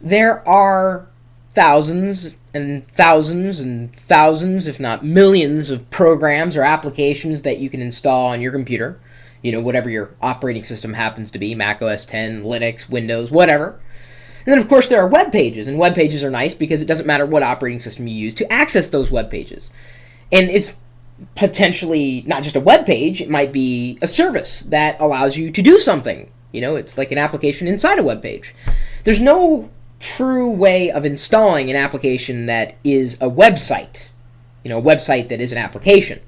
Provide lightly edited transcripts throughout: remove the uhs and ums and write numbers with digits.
there are thousands and thousands and thousands, if not millions, of programs or applications that you can install on your computer. You know, whatever your operating system happens to be, Mac OS 10, Linux, Windows, whatever. And then, of course, there are web pages, and web pages are nice because it doesn't matter what operating system you use to access those web pages. And it's potentially not just a web page, it might be a service that allows you to do something. You know, it's like an application inside a web page. There's no true way of installing an application that is a website. You know, a website that is an application.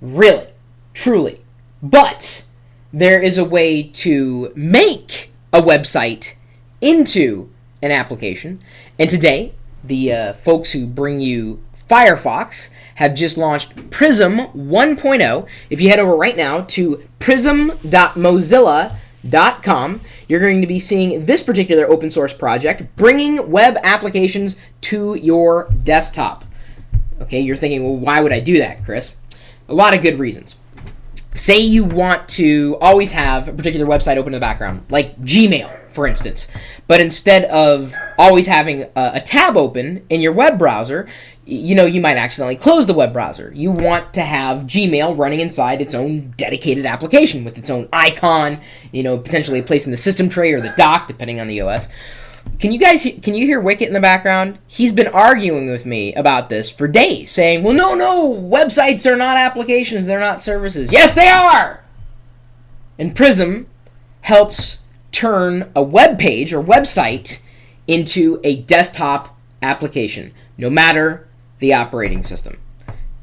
Really, truly. But there is a way to make a website into an application. And today, the folks who bring you Firefox have just launched Prism 1.0. If you head over right now to prism.mozilla.com, you're going to be seeing this particular open source project bringing web applications to your desktop. Okay, you're thinking, well, why would I do that, Chris? A lot of good reasons. Say you want to always have a particular website open in the background, like Gmail, for instance. But instead of always having a tab open in your web browser, you know, you might accidentally close the web browser. You want to have Gmail running inside its own dedicated application with its own icon, you know, potentially a place in the system tray or the dock, depending on the OS. Can you hear Wicket in the background? He's been arguing with me about this for days, saying, well, no, websites are not applications, they're not services. Yes, they are! And Prism helps turn a web page or website into a desktop application, no matter the operating system.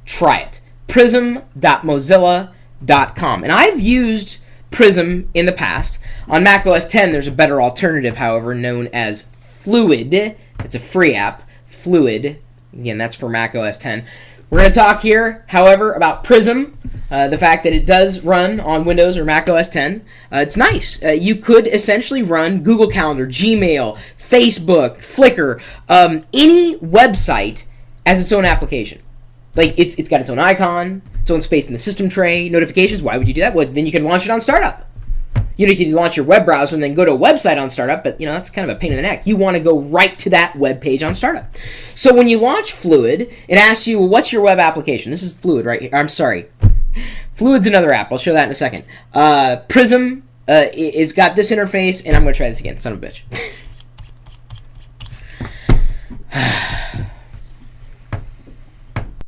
Try it. Prism.mozilla.com. And I've used Prism in the past. On Mac OS 10, there's a better alternative, however, known as Fluid. It's a free app. Fluid. Again, that's for Mac OS 10. We're going to talk here, however, about Prism, the fact that it does run on Windows or Mac OS 10. It's nice. You could essentially run Google Calendar, Gmail, Facebook, Flickr, any website as its own application. Like, it's got its own icon, its own space in the system tray, notifications. Why would you do that? Well, then you can launch it on startup. You know, you can launch your web browser and then go to a website on startup, but, you know, that's kind of a pain in the neck. You want to go right to that web page on startup. So when you launch Fluid, it asks you, well, what's your web application? This is Fluid right here. I'm sorry. Fluid's another app. I'll show that in a second. Prism is got this interface, and I'm going to try this again. Son of a bitch.